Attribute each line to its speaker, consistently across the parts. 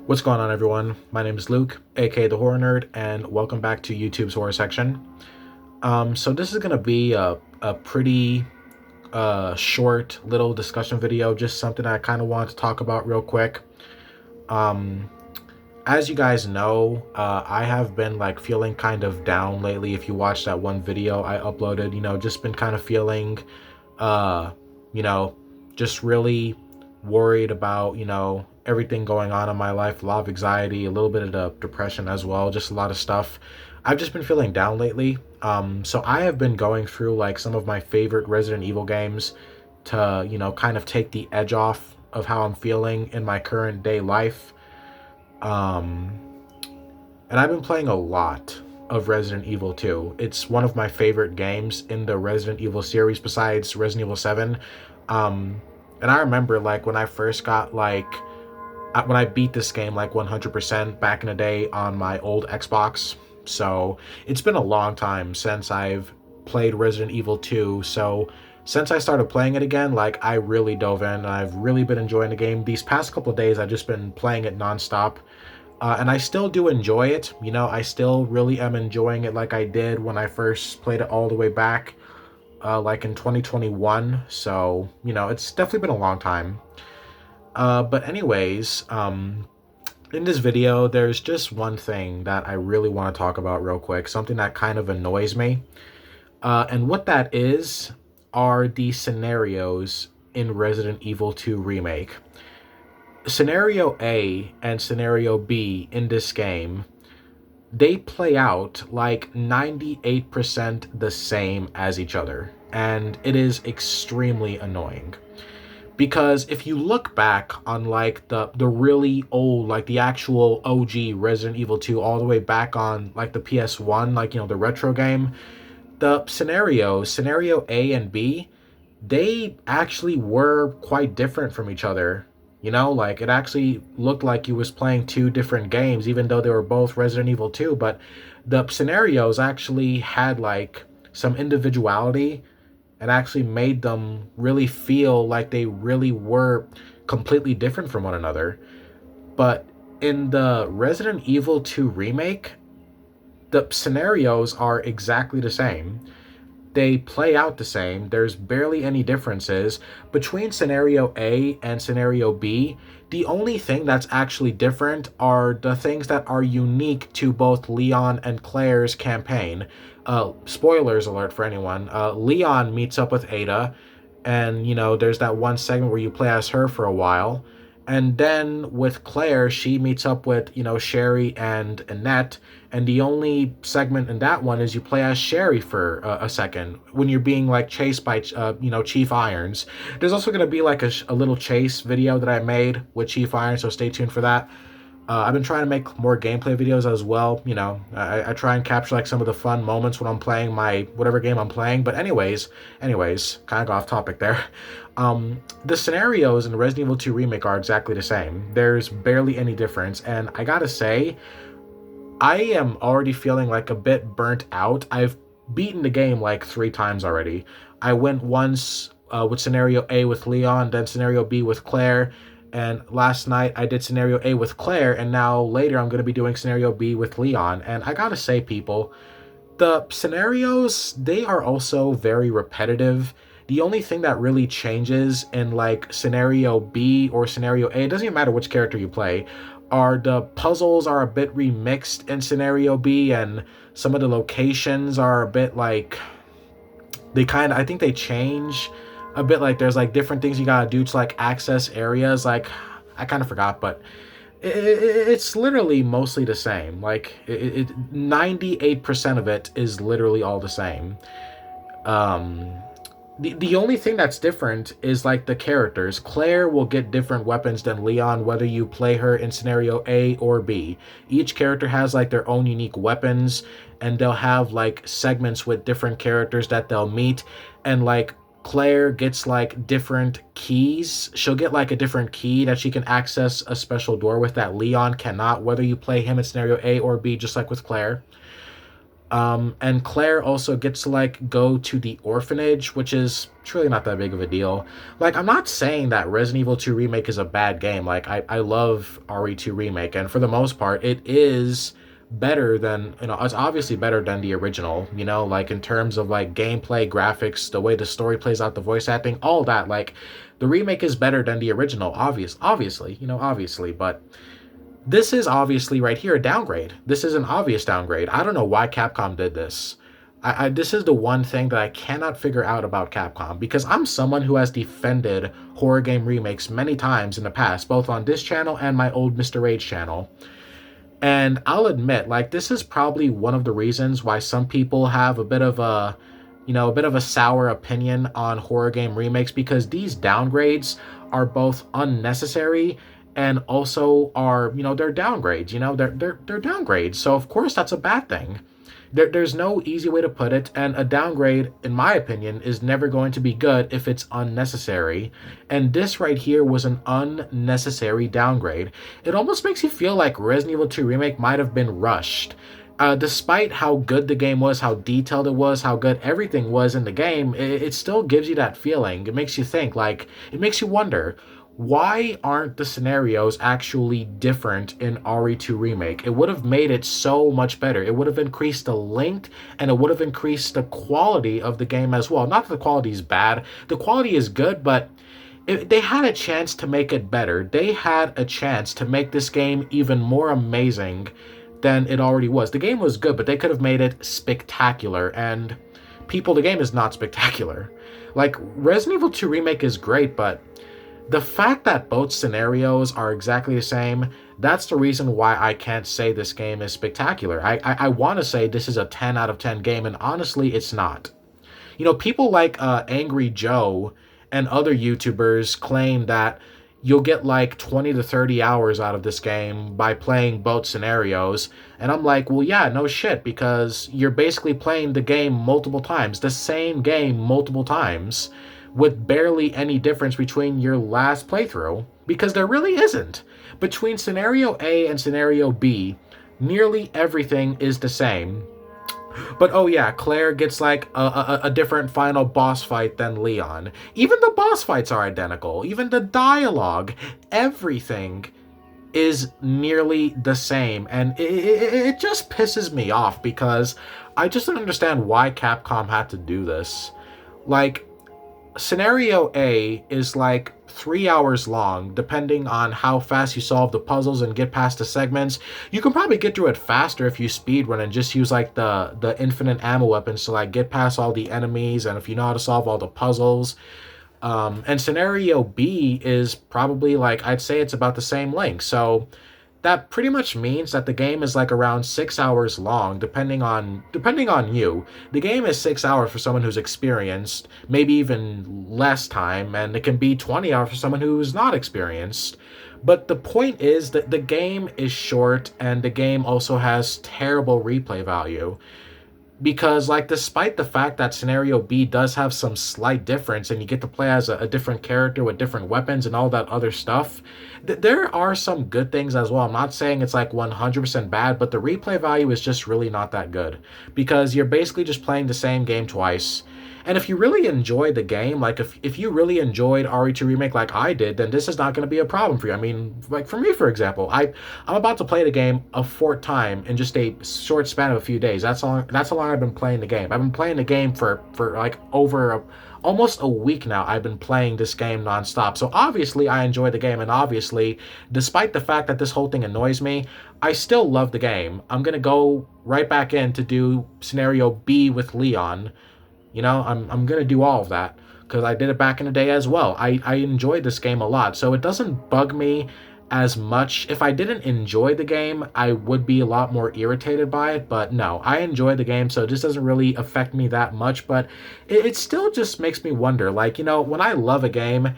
Speaker 1: What's going on, everyone? My name is Luke, aka the Horror Nerd, and welcome back to YouTube's Horror Section. So this is gonna be a pretty short little discussion video, just something I kind of wanted to talk about real quick. Um, as you guys know, I have been like feeling kind of down lately. If you watched that one video I uploaded, just been kind of feeling, uh, you know, just really worried about, everything going on in my life, a lot of anxiety, a little bit of depression as well, just a lot of stuff. I've just been feeling down lately. So I have been going through like some of my favorite Resident Evil games to, kind of take the edge off of how I'm feeling in my current day life. Um, and I've been playing a lot of Resident Evil 2. It's one of my favorite games in the Resident Evil series besides Resident Evil 7. Um, and I remember like when I first got when I beat this game like 100% back in the day on my old Xbox. So it's been a long time since I've played Resident Evil 2. So since I started playing it again, like I really dove in and I've really been enjoying the game. These past couple of days, I've just been playing it nonstop. And I still do enjoy it. I still really am enjoying it like I did when I first played it all the way back, like in 2021. So, it's definitely been a long time. But anyways, in this video, there's just one thing that I really want to talk about real quick, something that kind of annoys me. And what that is are the scenarios in Resident Evil 2 Remake. Scenario A and Scenario B in this game, they play out like 98% the same as each other, and it is extremely annoying. Because if you look back on like the really old, like the actual OG Resident Evil 2 all the way back on like the PS1, like the retro game, the scenario A and B, they actually were quite different from each other. Like it actually looked like you was playing two different games, even though they were both Resident Evil 2, but the scenarios actually had like some individuality and actually made them really feel like they really were completely different from one another. But in the Resident Evil 2 remake, the scenarios are exactly the same. They play out the same. There's barely any differences between scenario A and scenario B. The only thing that's actually different are the things that are unique to both Leon and Claire's campaign. Spoilers alert for anyone. Leon meets up with Ada, and there's that one segment where you play as her for a while. And then with Claire, she meets up with, Sherry and Annette. And the only segment in that one is you play as Sherry for a second when you're being like chased by, Chief Irons. There's also going to be like a little chase video that I made with Chief Irons, so stay tuned for that. I've been trying to make more gameplay videos as well. I try and capture like some of the fun moments when I'm playing my whatever game I'm playing. But anyways, kind of got off topic there. The scenarios in Resident Evil 2 Remake are exactly the same. There's barely any difference, and I gotta say, I am already feeling like a bit burnt out. I've beaten the game like 3 times already. I went once with scenario A with Leon, then scenario B with Claire, and last night I did scenario A with Claire, and now later I'm going to be doing scenario B with Leon. And I gotta say, people, the scenarios, they are also very repetitive. The only thing that really changes in like scenario B or scenario A, it doesn't even matter which character you play, are the puzzles are a bit remixed in scenario B, and some of the locations are a bit like I think they change a bit. Like there's like different things you gotta do to like access areas. Like I kind of forgot, but it's literally mostly the same. Like 98% of it is literally all the same. Um, the only thing that's different is like the characters. Claire will get different weapons than Leon, whether you play her in scenario A or B. Each character has like their own unique weapons, and they'll have like segments with different characters that they'll meet. And like Claire gets like different keys. She'll get like a different key that she can access a special door with that Leon cannot, whether you play him in scenario A or B, just like with Claire. And Claire also gets to like go to the orphanage, which is truly not that big of a deal. Like, I'm not saying that Resident Evil 2 Remake is a bad game. Like, I love RE2 Remake, and for the most part, it is better than, it's obviously better than the original, like in terms of like gameplay, graphics, the way the story plays out, the voice acting, all that. Like, the remake is better than the original, obviously, but this is obviously right here a downgrade. This is an obvious downgrade. I don't know why Capcom did this. This is the one thing that I cannot figure out about Capcom, because I'm someone who has defended horror game remakes many times in the past, both on this channel and my old Mr. Rage channel. And I'll admit, like, this is probably one of the reasons why some people have a bit of a sour opinion on horror game remakes, because these downgrades are both unnecessary and also are, they're downgrades, they're downgrades. So of course that's a bad thing. There's no easy way to put it, and a downgrade, in my opinion, is never going to be good if it's unnecessary. And this right here was an unnecessary downgrade. It almost makes you feel like Resident Evil 2 Remake might have been rushed. Despite how good the game was, how detailed it was, how good everything was in the game, it still gives you that feeling. It makes you think, like, it makes you wonder, why aren't the scenarios actually different in RE2 Remake? It would have made it so much better. It would have increased the length, and it would have increased the quality of the game as well. Not that the quality is bad. The quality is good, but they had a chance to make it better. They had a chance to make this game even more amazing than it already was. The game was good, but they could have made it spectacular. And people, the game is not spectacular. Like, Resident Evil 2 Remake is great, but the fact that both scenarios are exactly the same, that's the reason why I can't say this game is spectacular. I want to say this is a 10 out of 10 game, and honestly, it's not. People like Angry Joe and other YouTubers claim that you'll get like 20 to 30 hours out of this game by playing both scenarios. And I'm like, well, yeah, no shit, because you're basically playing the game multiple times, the same game multiple times, with barely any difference between your last playthrough, because there really isn't. Between scenario A and scenario B, nearly everything is the same. But oh yeah, Claire gets like a different final boss fight than Leon. Even the boss fights are identical. Even the dialogue, everything is nearly the same. And it just pisses me off, because I just don't understand why Capcom had to do this. Like, Scenario A is like 3 hours long, depending on how fast you solve the puzzles and get past the segments. You can probably get through it faster if you speedrun and just use like the infinite ammo weapons to like get past all the enemies, and if you know how to solve all the puzzles. And Scenario B is probably like, I'd say it's about the same length. So that pretty much means that the game is like around 6 hours long, depending on you. The game is 6 hours for someone who's experienced, maybe even less time, and it can be 20 hours for someone who's not experienced. But the point is that the game is short, and the game also has terrible replay value. Because, like, despite the fact that Scenario B does have some slight difference, and you get to play as a different character with different weapons and all that other stuff, there are some good things as well. I'm not saying it's like 100% bad, but the replay value is just really not that good, because you're basically just playing the same game twice. And if you really enjoy the game, like if you really enjoyed RE2 Remake like I did, then this is not going to be a problem for you. I mean, like for me, for example, I'm about to play the game a fourth time in just a short span of a few days. That's how long I've been playing the game. I've been playing the game for like over almost a week now. I've been playing this game nonstop. So obviously I enjoy the game, and obviously, despite the fact that this whole thing annoys me, I still love the game. I'm going to go right back in to do Scenario B with Leon. I'm going to do all of that, because I did it back in the day as well. I enjoyed this game a lot, so it doesn't bug me as much. If I didn't enjoy the game, I would be a lot more irritated by it, but no, I enjoy the game, so it just doesn't really affect me that much. But it still just makes me wonder, like, when I love a game,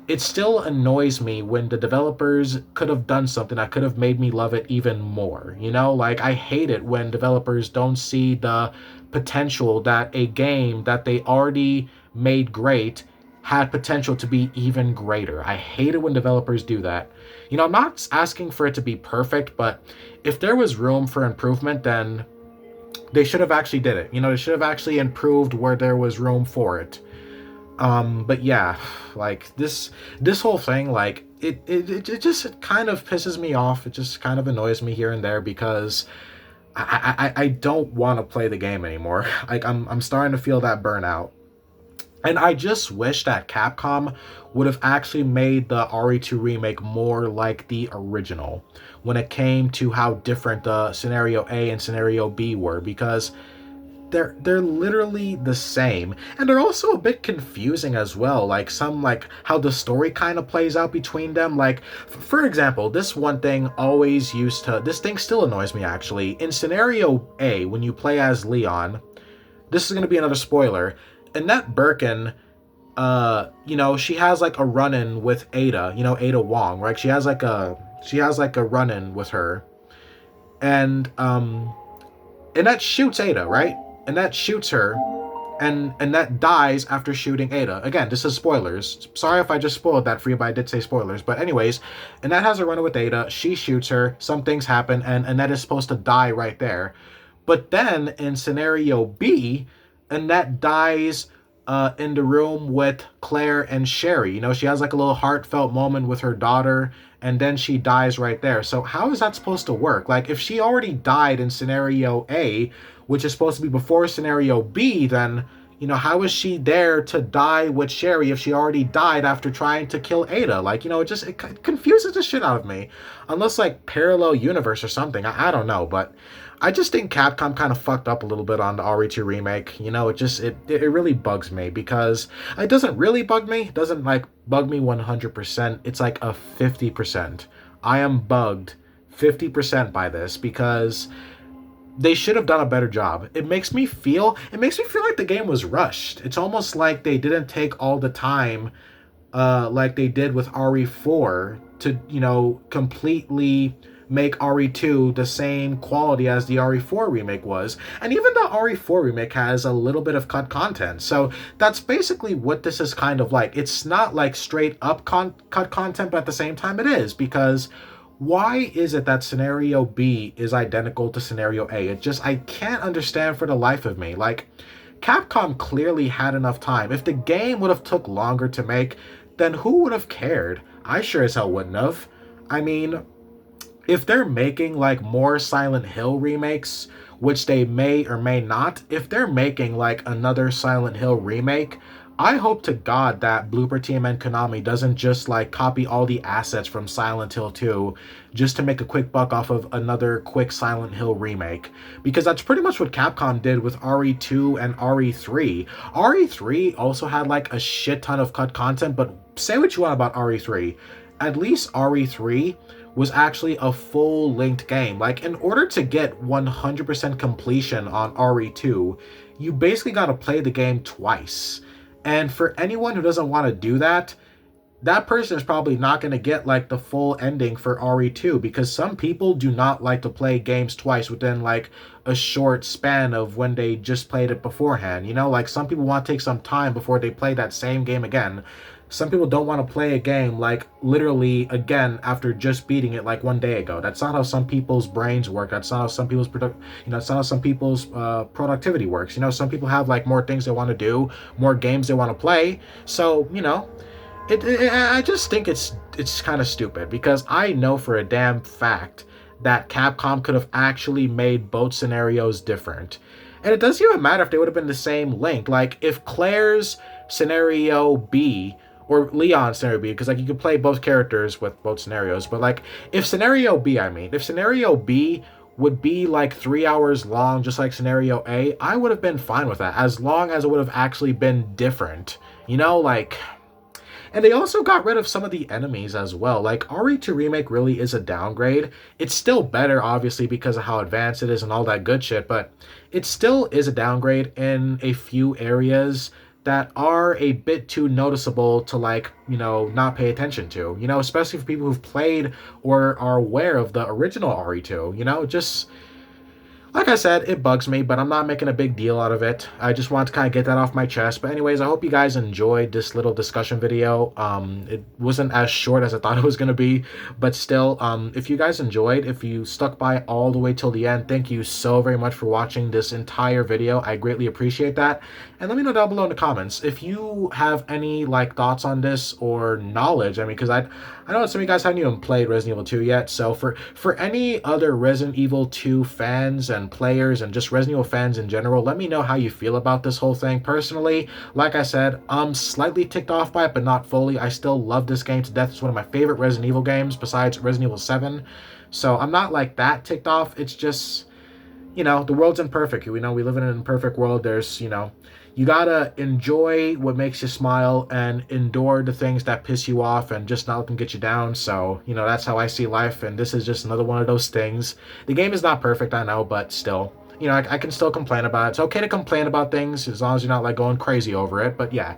Speaker 1: it still annoys me when the developers could have done something that could have made me love it even more. Like, I hate it when developers don't see the potential that a game that they already made great had potential to be even greater. I hate it when developers do that. I'm not asking for it to be perfect, but if there was room for improvement, then They should have actually did it. They should have actually improved where there was room for it. But yeah, like this whole thing, like it just kind of pisses me off. It just kind of annoys me here and there because I don't want to play the game anymore. Like I'm starting to feel that burnout. And I just wish that Capcom would have actually made the RE2 remake more like the original when it came to how different the scenario A and scenario B were, because they're literally the same, and they're also a bit confusing as well, like how the story kind of plays out between them. Like for example, this thing still annoys me actually. In scenario A, when you play as Leon, this is going to be another spoiler, Annette Birkin, she has like a run-in with Ada, Ada Wong, right? She has like a run-in with her, and Annette shoots Ada, right? Annette shoots her, and Annette dies after shooting Ada. Again, this is spoilers. Sorry if I just spoiled that for you, but I did say spoilers. But anyways, Annette has a run-in with Ada. She shoots her. Some things happen, and Annette is supposed to die right there. But then in scenario B, Annette dies in the room with Claire and Sherry. She has like a little heartfelt moment with her daughter, and then she dies right there. So how is that supposed to work? Like, if she already died in scenario A, which is supposed to be before scenario B, then how is she there to die with Sherry if she already died after trying to kill Ada? Like, it confuses the shit out of me. Unless, like, parallel universe or something. I don't know, but I just think Capcom kind of fucked up a little bit on the RE2 remake. It really bugs me, because it doesn't really bug me. It doesn't, like, bug me 100%. It's like a 50%. I am bugged 50% by this, because they should have done a better job. It makes me feel like the game was rushed. It's almost like they didn't take all the time like they did with RE4 to, completely make RE2 the same quality as the RE4 remake was. And even the RE4 remake has a little bit of cut content. So that's basically what this is kind of like. It's not like straight up cut content, but at the same time it is, because why is it that scenario B is identical to scenario A? I can't understand for the life of me. Like, Capcom clearly had enough time. If the game would have took longer to make, then who would have cared? I sure as hell wouldn't have. I mean, if they're making like more Silent Hill remakes, which they may or may not, if they're making like another Silent Hill remake, I hope to God that Blooper Team and Konami doesn't just like copy all the assets from Silent Hill 2 just to make a quick buck off of another quick Silent Hill remake. Because that's pretty much what Capcom did with RE2 and RE3. RE3 also had like a shit ton of cut content, but say what you want about RE3. At least RE3 was actually a full-length game. Like, in order to get 100% completion on RE2, you basically got to play the game twice. And for anyone who doesn't want to do that, that person is probably not going to get like the full ending for RE2, because some people do not like to play games twice within like a short span of when they just played it beforehand. Like, some people want to take some time before they play that same game again. Some people don't want to play a game like literally again after just beating it like one day ago. That's not how some people's brains work. That's not how some people's that's not how some people's productivity works. Some people have like more things they want to do, more games they want to play. So I just think it's kind of stupid, because I know for a damn fact that Capcom could have actually made both scenarios different. And it doesn't even matter if they would have been the same length. Like, if Claire's scenario B, or Leon's scenario B, because like you could play both characters with both scenarios, but like if scenario B would be like 3 hours long, just like scenario A, I would have been fine with that, as long as it would have actually been different. Like... And they also got rid of some of the enemies as well. Like, RE2 Remake really is a downgrade. It's still better, obviously, because of how advanced it is and all that good shit, but it still is a downgrade in a few areas that are a bit too noticeable to, like, not pay attention to. Especially for people who've played or are aware of the original RE2. Just... Like I said, it bugs me, but I'm not making a big deal out of it. I just want to kind of get that off my chest. But anyways, I hope you guys enjoyed this little discussion video. It wasn't as short as I thought it was going to be, but still, if you guys enjoyed, if you stuck by all the way till the end, thank you so very much for watching this entire video. I greatly appreciate that. And let me know down below in the comments if you have any like thoughts on this or knowledge. I mean, because I know some of you guys haven't even played Resident Evil 2 yet. So for any other Resident Evil 2 fans and players and just Resident Evil fans in general, let me know how you feel about this whole thing. Personally, like I said, I'm slightly ticked off by it, but not fully. I still love this game to death. It's one of my favorite Resident Evil games besides Resident Evil 7. So I'm not like that ticked off. It's just, the world's imperfect. We know we live in an imperfect world. There's, you gotta enjoy what makes you smile and endure the things that piss you off and just not let them get you down. So, that's how I see life. And this is just another one of those things. The game is not perfect, I know, but still, I can still complain about it. It's okay to complain about things as long as you're not like going crazy over it. But yeah.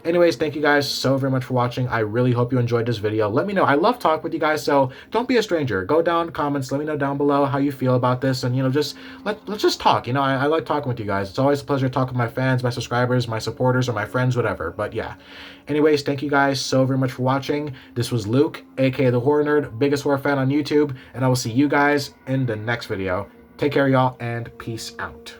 Speaker 1: Anyways, thank you guys so very much for watching. I really hope you enjoyed this video. Let me know. I love talking with you guys, so don't be a stranger. Go down in the comments. Let me know down below how you feel about this, and just let's just talk. I like talking with you guys. It's always a pleasure talking with my fans, my subscribers, my supporters, or my friends, whatever. But yeah. Anyways, thank you guys so very much for watching. This was Luke, aka the Horror Nerd, biggest horror fan on YouTube, and I will see you guys in the next video. Take care, y'all, and peace out.